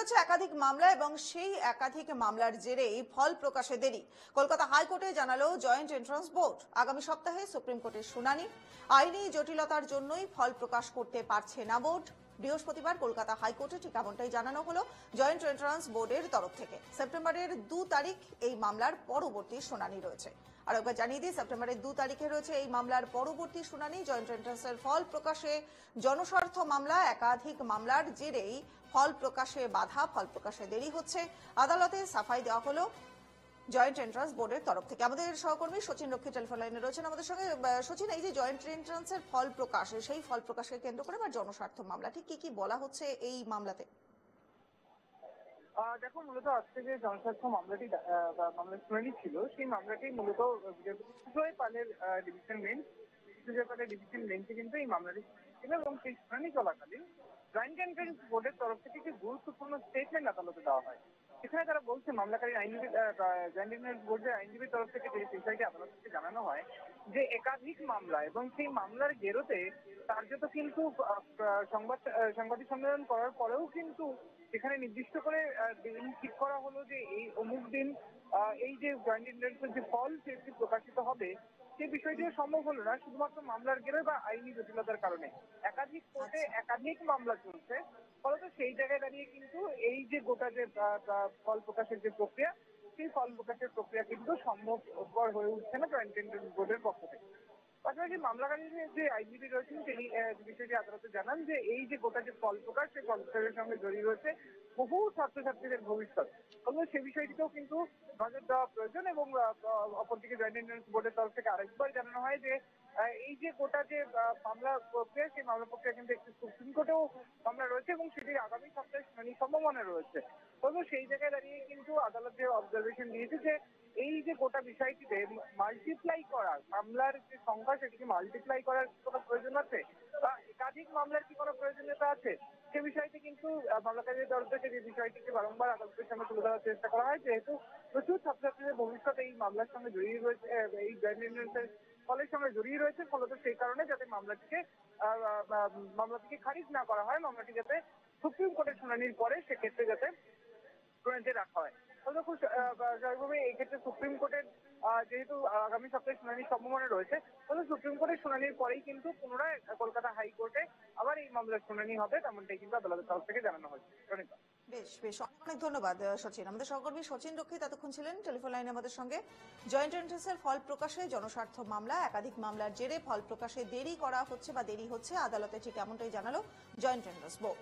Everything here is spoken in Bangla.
রয়েছে একাধিক মামলা এবং সেই একাধিক মামলার জেরেই ফল প্রকাশে দেরি। কলকাতা হাইকোর্টে জানালো জয়েন্ট এন্ট্রান্স বোর্ড, আগামী সপ্তাহে সুপ্রিম কোর্টের শুনানি। আইনি জটিলতার জন্যই ফল প্রকাশ করতে পারছে না বোর্ড। বৃহস্পতিবার কলকাতা হাইকোর্টে ঠিক এমনটাই জানানো হলো জয়েন্ট এন্ট্রান্স বোর্ডের তরফ থেকে। সেপ্টেম্বরের 2 তারিখ এই মামলার পরবর্তী শুনানি রয়েছে। আর একবার জানিয়ে দিই, সেপ্টেম্বরের 2 তারিখে রয়েছে এই মামলার পরবর্তী শুনানি। জয়েন্ট এন্ট্রান্সের ফল প্রকাশে জনস্বার্থ মামলা, একাধিক মামলার জেরেই ফল প্রকাশে বাধা, ফল প্রকাশে দেরি হচ্ছে। আদালতে সাফাই দেওয়া হলো জয়েন্ট এন্ট্রান্স বোর্ডের তরফ থেকে। আমাদের সহকর্মী সচিন রক্ষী টেলিফোন লাইনে রয়েছেন আমাদের সঙ্গে। সচিন, এই যে জয়েন্ট এন্ট্রান্সের ফল প্রকাশ, সেই ফল প্রকাশকে কেন্দ্র করে বা জনস্বার্থ মামলা, ঠিক কি বলা হচ্ছে এই মামলাতে? দেখো, মূলত আজকে যে জনস্বার্থ মামলাটি মামলার শুনানি ছিল, সেই মামলাটি মূলত সুজয় পালের ডিভিশন বেঞ্চ, সুজয় পালের ডিভিশন বেঞ্চে কিন্তু এই মামলাটি ছিল এবং সেই শুনানি চলাকালীন জয়েন্ট এন্ট্রান্স বোর্ডের তরফ থেকে একটি গুরুত্বপূর্ণ স্টেটমেন্ট আদালতে দেওয়া হয়। এখানে তারা বলছে, মামলাকারী আইনজীবী জয়েন্ট এন্ট্রান্স বোর্ডের আইনজীবীর তরফ থেকে যে বিষয়টি আদালতকে জানানো হয় যে একাধিক মামলা এবং সেই মামলার গেরোতে কার্যত কিন্তু সাংবাদিক সম্মেলন করার পরেও কিন্তু সেখানে নির্দিষ্ট করে দিন ঠিক করা হলো যে এই অমুক দিন এই যে জয়েন্ট এন্ট্রান্সের যে ফল সেটি প্রকাশিত হবে, সেই বিষয়টিও সম্ভব হলো না শুধুমাত্র মামলার গেরো বা আইনি জটিলতার কারণে। একাধিক কোর্টে একাধিক মামলা চলছে, ফলত সেই জায়গায় দাঁড়িয়ে কিন্তু এই যে গোটা যে ফল প্রকাশের যে প্রক্রিয়া, সেই ফল প্রকাশের প্রক্রিয়া কিন্তু সম্ভবপর হয়ে উঠছে না জয়েন্ট এন্ট্রান্স বোর্ডের পক্ষ থেকে। পাশাপাশি মামলাকারীর যে আইনজীবী রয়েছেন তিনি বিষয়টি আদালতে জানান যে এই যে গোটা যে ফল প্রকাশ, সেই ফল প্রকাশের সঙ্গে জড়িয়ে রয়েছে বহু ছাত্রছাত্রীদের ভবিষ্যৎ, এবং সেই বিষয়টিতেও কিন্তু নজর দেওয়া প্রয়োজন। এবং অপরদিকে জয়েন্ট এন্ট্রান্স বোর্ডের তরফ থেকে আরেকবার জানানো হয় যে এই যে গোটা যে মামলা প্রক্রিয়া, সেই মামলা প্রক্রিয়া কিন্তু একটি সুপ্রিম কোর্টেও মামলা রয়েছে এবং সেটি আগামী সপ্তাহে শুনানির সম্ভাবনা রয়েছে। তবে সেই জায়গায় দাঁড়িয়ে কিন্তু আদালত যে অবজারভেশন দিয়েছে যে এই যে গোটা বিষয়টিতে মাল্টিপ্লাই করা মামলার যে সংখ্যা, সেটিকে মাল্টিপ্লাই করার কোনো প্রয়োজন আছে বা একাধিক মামলার কি কোনো প্রয়োজনীয়তা আছে, সে বিষয়টি কিন্তু মামলাকারীদের তরফ থেকে যে বিষয়টিকে বারংবার আদালতের সামনে তুলে ধরার চেষ্টা করা হয়, যেহেতু প্রচুর ছাত্রছাত্রীদের ভবিষ্যৎ এই মামলার সঙ্গে জড়িয়ে রয়েছে, এই জয়েন্ট এন্ট্রান্সের ফলের সঙ্গে জড়িয়ে রয়েছে, ফলত সেই কারণে যাতে মামলাটিকে খারিজ না করা হয়, মামলাটি যাতে সুপ্রিম কোর্টের শুনানির পরে সেক্ষেত্রে যাতে শুনানিতে রাখা হয়। তবে খুব স্বাভাবিকভাবে এই ক্ষেত্রে সুপ্রিম কোর্টের যেহেতু আগামী সপ্তাহে শুনানির সম্ভাবনা রয়েছে, তাহলে সুপ্রিম কোর্টের শুনানির পরেই কিন্তু পুনরায় কলকাতা হাইকোর্টে আবার এই মামলার শুনানি হবে, তেমনটাই কিন্তু আদালতের তরফ থেকে জানানো হয়েছে। বেশ বেশ, অনেক ধন্যবাদ সচিন। আমাদের সহকর্মী সচিন রক্ষী এতক্ষণ ছিলেন টেলিফোন লাইনে আমাদের সঙ্গে। জয়েন্ট এন্ট্রান্সের ফল প্রকাশে জনস্বার্থ মামলা, একাধিক মামলার জেরে ফল প্রকাশে দেরি করা হচ্ছে বা দেরি হচ্ছে, আদালতে ঠিক এমনটাই জানালো জয়েন্ট এন্ট্রান্স বোর্ড।